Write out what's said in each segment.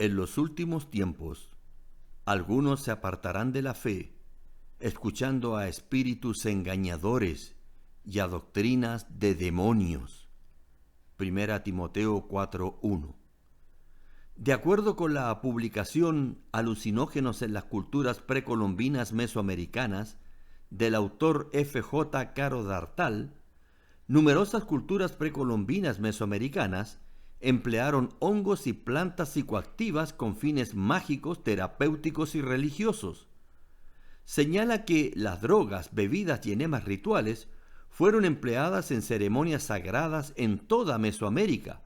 En los últimos tiempos, algunos se apartarán de la fe, escuchando a espíritus engañadores y a doctrinas de demonios. Primera Timoteo 4:1. De acuerdo con la publicación Alucinógenos en las culturas precolombinas mesoamericanas del autor F.J. Caro D'Artal, numerosas culturas precolombinas mesoamericanas emplearon hongos y plantas psicoactivas con fines mágicos, terapéuticos y religiosos. Señala que las drogas, bebidas y enemas rituales fueron empleadas en ceremonias sagradas en toda Mesoamérica,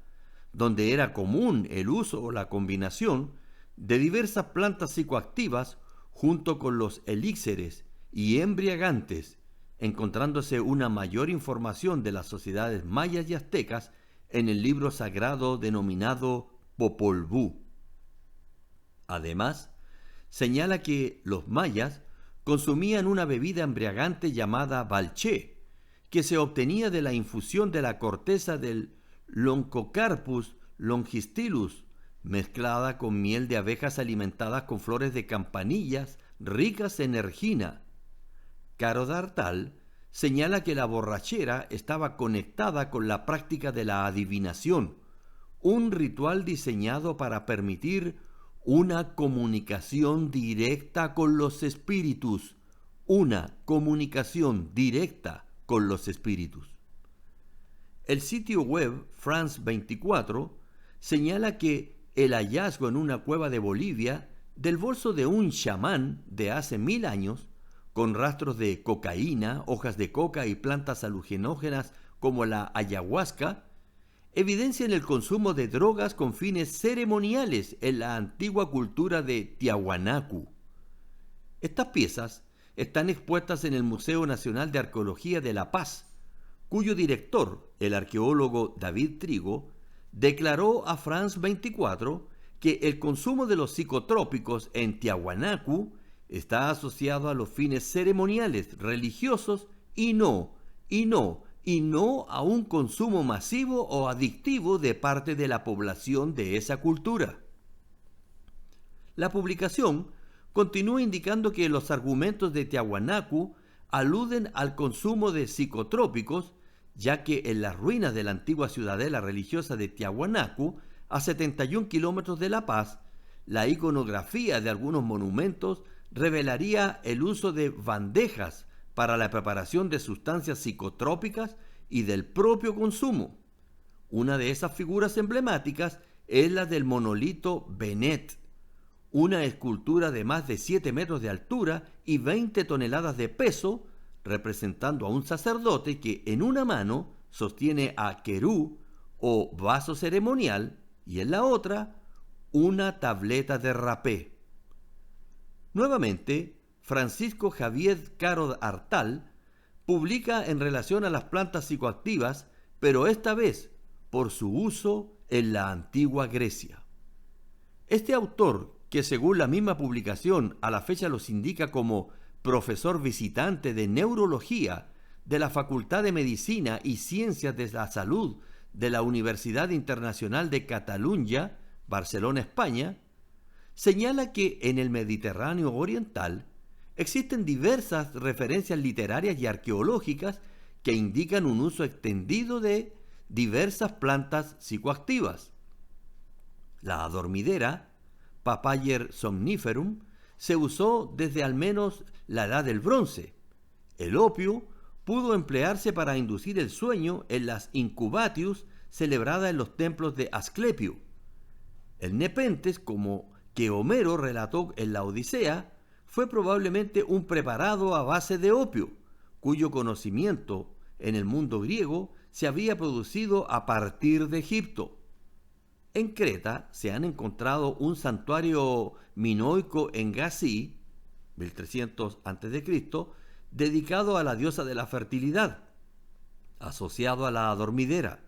donde era común el uso o la combinación de diversas plantas psicoactivas junto con los elixires y embriagantes, encontrándose una mayor información de las sociedades mayas y aztecas en el libro sagrado denominado Popol Vuh. Además, señala que los mayas consumían una bebida embriagante llamada balché, que se obtenía de la infusión de la corteza del Loncocarpus longistylus, mezclada con miel de abejas alimentadas con flores de campanillas ricas en ergina. Caro D'Artal señala que la borrachera estaba conectada con la práctica de la adivinación, un ritual diseñado para permitir una comunicación directa con los espíritus, una comunicación directa con los espíritus. El sitio web France 24 señala que el hallazgo en una cueva de Bolivia del bolso de un chamán de hace 1000 años, con rastros de cocaína, hojas de coca y plantas alucinógenas como la ayahuasca, evidencian el consumo de drogas con fines ceremoniales en la antigua cultura de Tiahuanacu. Estas piezas están expuestas en el Museo Nacional de Arqueología de La Paz, cuyo director, el arqueólogo David Trigo, declaró a France 24 que el consumo de los psicotrópicos en Tiahuanacu está asociado a los fines ceremoniales, religiosos y no a un consumo masivo o adictivo de parte de la población de esa cultura. La publicación continúa indicando que los argumentos de Tiahuanacu aluden al consumo de psicotrópicos, ya que en las ruinas de la antigua ciudadela religiosa de Tiahuanacu, a 71 kilómetros de La Paz, la iconografía de algunos monumentos revelaría el uso de bandejas para la preparación de sustancias psicotrópicas y del propio consumo. Una de esas figuras emblemáticas es la del monolito Benet, una escultura de más de 7 metros de altura y 20 toneladas de peso, representando a un sacerdote que en una mano sostiene a querú o vaso ceremonial y en la otra una tableta de rapé. Nuevamente, Francisco Javier Caro D'Artal publica en relación a las plantas psicoactivas, pero esta vez por su uso en la antigua Grecia. Este autor, que según la misma publicación a la fecha los indica como profesor visitante de neurología de la Facultad de Medicina y Ciencias de la Salud de la Universidad Internacional de Catalunya, Barcelona, España, señala que en el Mediterráneo oriental existen diversas referencias literarias y arqueológicas que indican un uso extendido de diversas plantas psicoactivas. La adormidera, Papaver somniferum, se usó desde al menos la Edad del Bronce. El opio pudo emplearse para inducir el sueño en las incubatius celebradas en los templos de Asclepio. El nepentes, como que Homero relató en la Odisea, fue probablemente un preparado a base de opio, cuyo conocimiento en el mundo griego se había producido a partir de Egipto. En Creta se han encontrado un santuario minoico en Gazi, 1300 a.C., dedicado a la diosa de la fertilidad, asociado a la adormidera.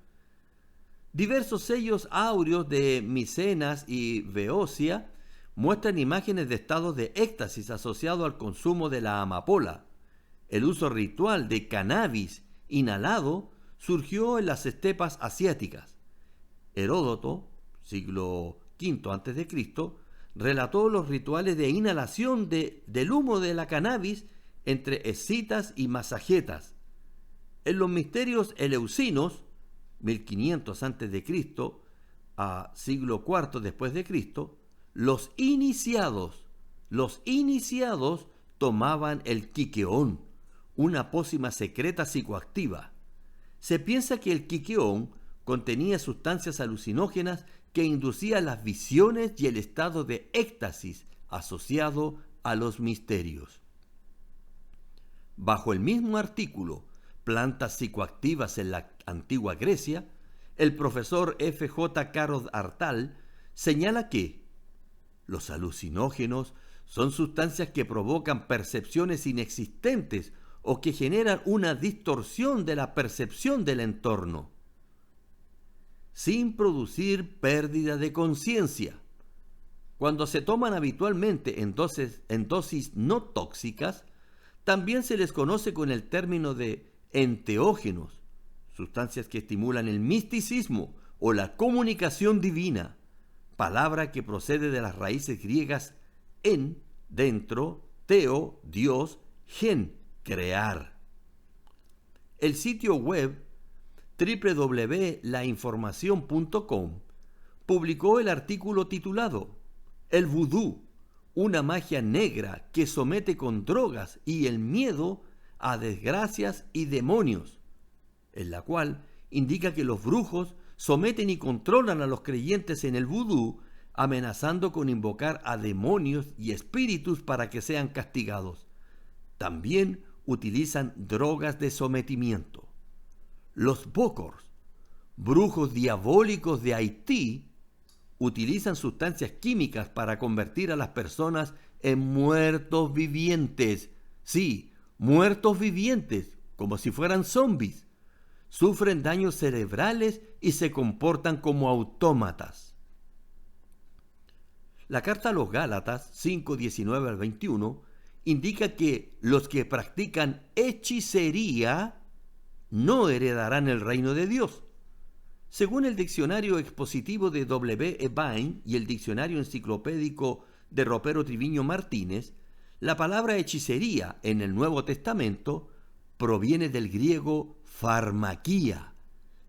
Diversos sellos áureos de Micenas y Beocia muestran imágenes de estados de éxtasis asociados al consumo de la amapola. El uso ritual de cannabis inhalado surgió en las estepas asiáticas. Heródoto, siglo V a.C., relató los rituales de inhalación del humo de la cannabis entre escitas y masajetas. En los misterios eleusinos, 1500 a.C. a siglo IV después de Cristo, los iniciados tomaban el quiqueón, una pócima secreta psicoactiva. Se piensa que el quiqueón contenía sustancias alucinógenas que inducían las visiones y el estado de éxtasis asociado a los misterios. Bajo el mismo artículo, Plantas psicoactivas en la antigua Grecia, el profesor F.J. Carod Artal señala que los alucinógenos son sustancias que provocan percepciones inexistentes o que generan una distorsión de la percepción del entorno, sin producir pérdida de conciencia. Cuando se toman habitualmente en dosis no tóxicas, también se les conoce con el término de enteógenos, sustancias que estimulan el misticismo o la comunicación divina, palabra que procede de las raíces griegas en, dentro, teo, Dios, gen, crear. El sitio web www.lainformacion.com publicó el artículo titulado El vudú, una magia negra que somete con drogas y el miedo a desgracias y demonios, en la cual indica que los brujos someten y controlan a los creyentes en el vudú, amenazando con invocar a demonios y espíritus para que sean castigados. También utilizan drogas de sometimiento. Los bokors, brujos diabólicos de Haití, utilizan sustancias químicas para convertir a las personas en muertos vivientes. Sí, muertos vivientes, como si fueran zombies. Sufren daños cerebrales y se comportan como autómatas. La carta a los Gálatas 5:19 al 21 indica que los que practican hechicería no heredarán el reino de Dios. Según el diccionario expositivo de W. E. Bain y el diccionario enciclopédico de Ropero Triviño Martínez, la palabra hechicería en el Nuevo Testamento proviene del griego farmaquía,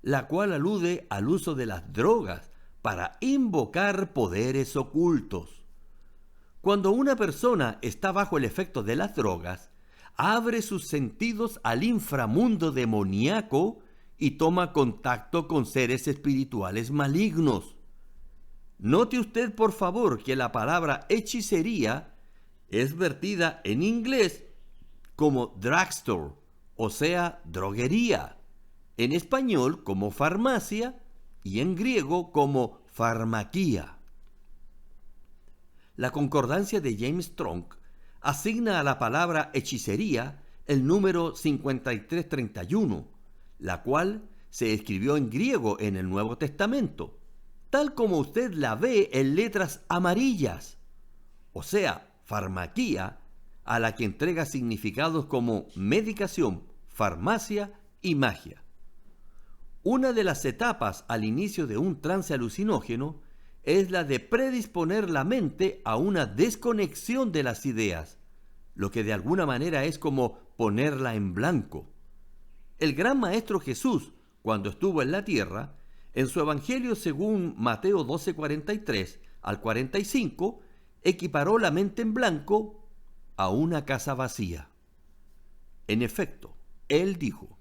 la cual alude al uso de las drogas para invocar poderes ocultos. Cuando una persona está bajo el efecto de las drogas, abre sus sentidos al inframundo demoníaco y toma contacto con seres espirituales malignos. Note usted, por favor, que la palabra hechicería es vertida en inglés como drugstore, o sea, droguería, en español como farmacia y en griego como farmaquía. La concordancia de James Strong asigna a la palabra hechicería el número 5331, la cual se escribió en griego en el Nuevo Testamento, tal como usted la ve en letras amarillas, o sea, farmaquía, a la que entrega significados como medicación, farmacia y magia. Una de las etapas al inicio de un trance alucinógeno es la de predisponer la mente a una desconexión de las ideas, lo que de alguna manera es como ponerla en blanco. El gran maestro Jesús, cuando estuvo en la tierra, en su evangelio según Mateo 12:43 al 45, equiparó la mente en blanco a una casa vacía. En efecto, él dijo: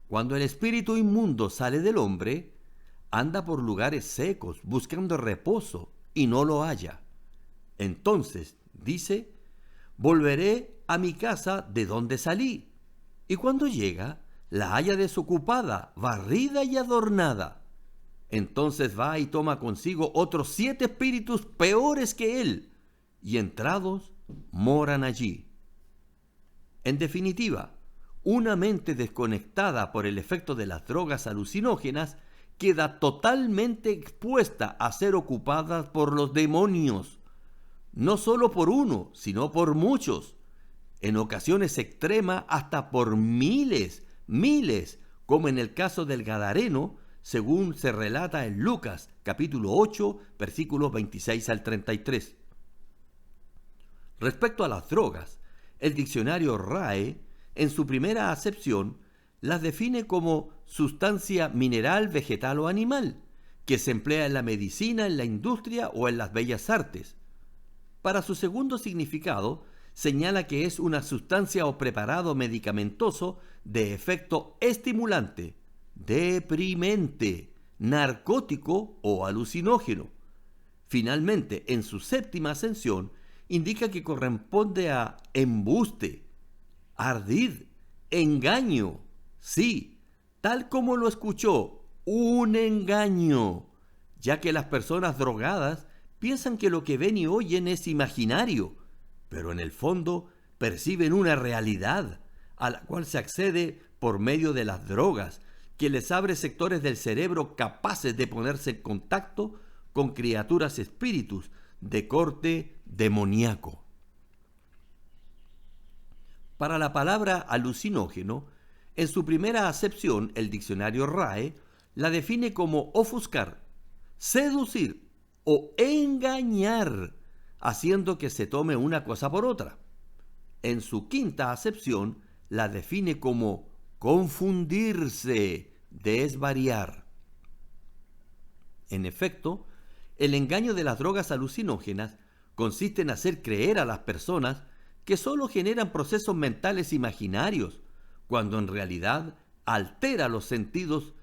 cuando el espíritu inmundo sale del hombre, anda por lugares secos buscando reposo y no lo halla. Entonces, dice, volveré a mi casa de donde salí. Y cuando llega, la halla desocupada, barrida y adornada. Entonces va y toma consigo otros 7 espíritus peores que él, y entrados moran allí. En definitiva, una mente desconectada por el efecto de las drogas alucinógenas queda totalmente expuesta a ser ocupada por los demonios, no solo por uno, sino por muchos, en ocasiones extremas hasta por miles, como en el caso del Gadareno, según se relata en Lucas, capítulo 8, versículos 26 al 33. Respecto a las drogas, el diccionario RAE, en su primera acepción, las define como sustancia mineral, vegetal o animal, que se emplea en la medicina, en la industria o en las bellas artes. Para su segundo significado, señala que es una sustancia o preparado medicamentoso de efecto estimulante, deprimente, narcótico o alucinógeno. Finalmente, en su séptima acepción, indica que corresponde a embuste, ardid, engaño. Sí, tal como lo escuchó, un engaño, ya que las personas drogadas piensan que lo que ven y oyen es imaginario, pero en el fondo perciben una realidad a la cual se accede por medio de las drogas, que les abre sectores del cerebro capaces de ponerse en contacto con criaturas espíritus de corte demoníaco. Para la palabra alucinógeno, en su primera acepción, el diccionario RAE la define como ofuscar, seducir o engañar, haciendo que se tome una cosa por otra. En su quinta acepción, la define como confundirse, desvariar. En efecto, el engaño de las drogas alucinógenas consiste en hacer creer a las personas que solo generan procesos mentales imaginarios, cuando en realidad altera los sentidos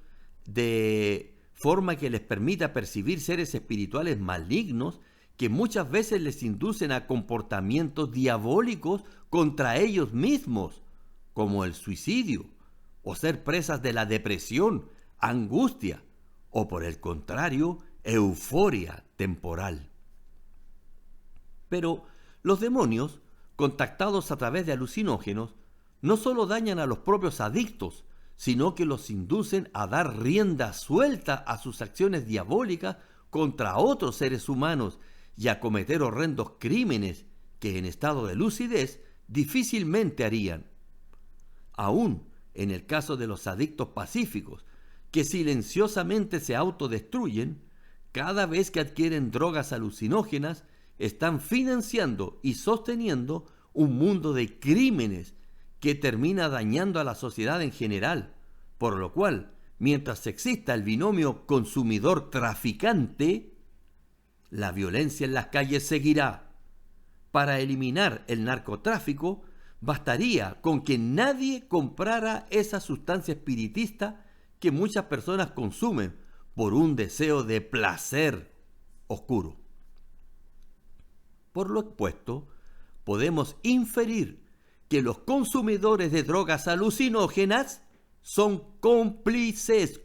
de forma que les permita percibir seres espirituales malignos que muchas veces les inducen a comportamientos diabólicos contra ellos mismos, como el suicidio, o ser presas de la depresión, angustia, o por el contrario, euforia temporal. Pero los demonios, contactados a través de alucinógenos, no solo dañan a los propios adictos, sino que los inducen a dar rienda suelta a sus acciones diabólicas contra otros seres humanos y a cometer horrendos crímenes que en estado de lucidez difícilmente harían. Aún en el caso de los adictos pacíficos, que silenciosamente se autodestruyen, cada vez que adquieren drogas alucinógenas, están financiando y sosteniendo un mundo de crímenes que termina dañando a la sociedad en general, por lo cual, mientras exista el binomio consumidor-traficante, la violencia en las calles seguirá. Para eliminar el narcotráfico, bastaría con que nadie comprara esa sustancia espiritista que muchas personas consumen por un deseo de placer oscuro. Por lo expuesto, podemos inferir que los consumidores de drogas alucinógenas son cómplices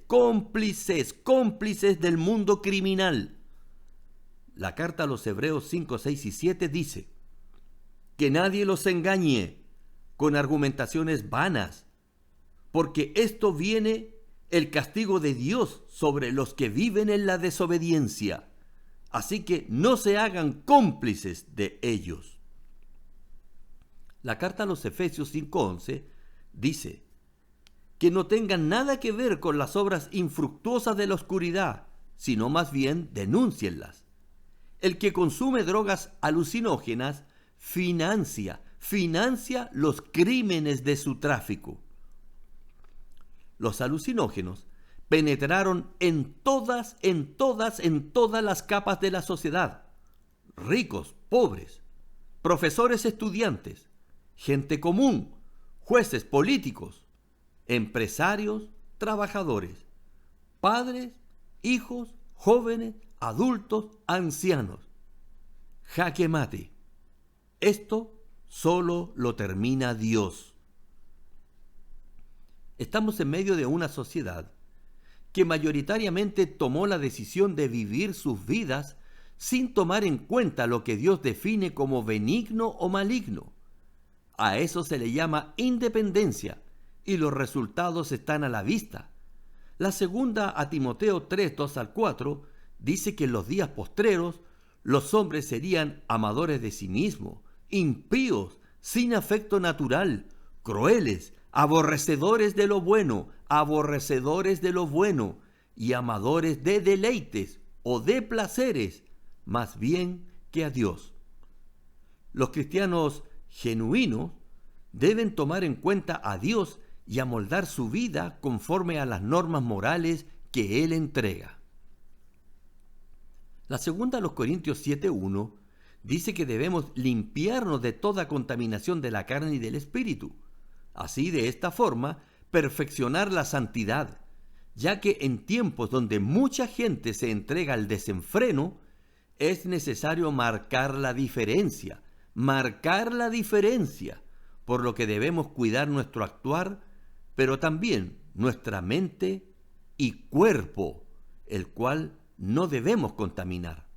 del mundo criminal. La carta a los Hebreos 5, 6 y 7 dice: que nadie los engañe con argumentaciones vanas, porque esto viene el castigo de Dios sobre los que viven en la desobediencia. Así que no se hagan cómplices de ellos. La carta a los Efesios 5:11 dice que no tengan nada que ver con las obras infructuosas de la oscuridad, sino más bien denúncienlas. El que consume drogas alucinógenas financia los crímenes de su tráfico. Los alucinógenos penetraron en todas las capas de la sociedad: ricos, pobres, profesores, estudiantes, gente común, jueces, políticos, empresarios, trabajadores, padres, hijos, jóvenes, adultos, ancianos. Jaque mate. Esto solo lo termina Dios. Estamos en medio de una sociedad que mayoritariamente tomó la decisión de vivir sus vidas sin tomar en cuenta lo que Dios define como benigno o maligno. A eso se le llama independencia, y los resultados están a la vista. La segunda a Timoteo 3, 2 al 4 dice que en los días postreros los hombres serían amadores de sí mismos, impíos, sin afecto natural, crueles, aborrecedores de lo bueno, y amadores de deleites o de placeres, más bien que a Dios. Los cristianos genuinos deben tomar en cuenta a Dios y amoldar su vida conforme a las normas morales que Él entrega. La segunda a los Corintios 7:1 dice que debemos limpiarnos de toda contaminación de la carne y del espíritu. Así, de esta forma, perfeccionar la santidad, ya que en tiempos donde mucha gente se entrega al desenfreno, es necesario marcar la diferencia, por lo que debemos cuidar nuestro actuar, pero también nuestra mente y cuerpo, el cual no debemos contaminar.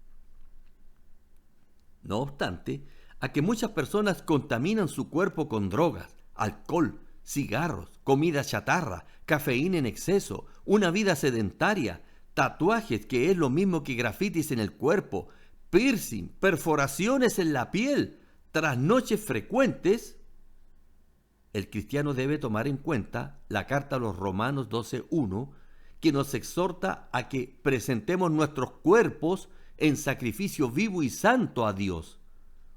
No obstante, a que muchas personas contaminan su cuerpo con drogas, alcohol, cigarros, comida chatarra, cafeína en exceso, una vida sedentaria, tatuajes que es lo mismo que grafitis en el cuerpo, piercing, perforaciones en la piel, trasnoches frecuentes, el cristiano debe tomar en cuenta la carta a los Romanos 12:1, que nos exhorta a que presentemos nuestros cuerpos en sacrificio vivo y santo a Dios,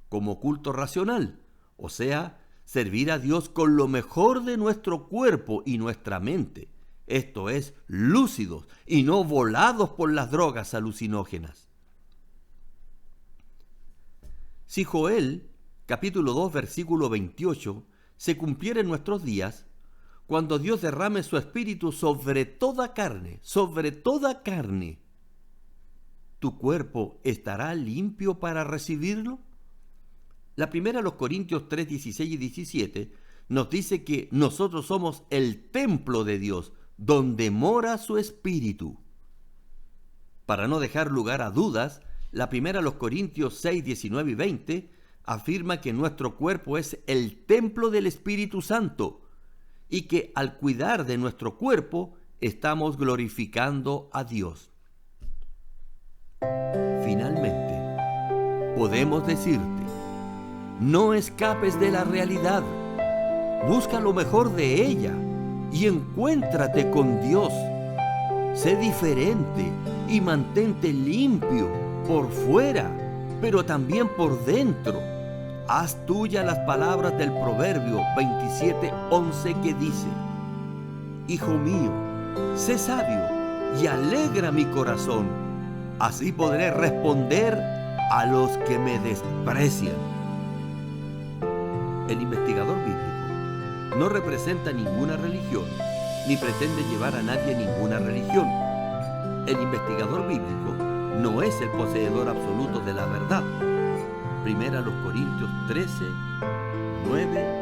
como culto racional, o sea, servir a Dios con lo mejor de nuestro cuerpo y nuestra mente, esto es, lúcidos y no volados por las drogas alucinógenas. Si Joel, capítulo 2, versículo 28, se cumpliera en nuestros días, cuando Dios derrame su espíritu sobre toda carne, ¿tu cuerpo estará limpio para recibirlo? La primera, los Corintios 3, 16 y 17, nos dice que nosotros somos el templo de Dios, donde mora su espíritu. Para no dejar lugar a dudas, la primera, los Corintios 6, 19 y 20, afirma que nuestro cuerpo es el templo del Espíritu Santo y que al cuidar de nuestro cuerpo estamos glorificando a Dios. Finalmente, podemos decirte, no escapes de la realidad, busca lo mejor de ella y encuéntrate con Dios. Sé diferente y mantente limpio por fuera, pero también por dentro. Haz tuya las palabras del Proverbio 27:11 que dice: Hijo mío, sé sabio y alegra mi corazón, así podré responder a los que me desprecian. El investigador bíblico no representa ninguna religión, ni pretende llevar a nadie a ninguna religión. El investigador bíblico no es el poseedor absoluto de la verdad. Primera los Corintios 13, 9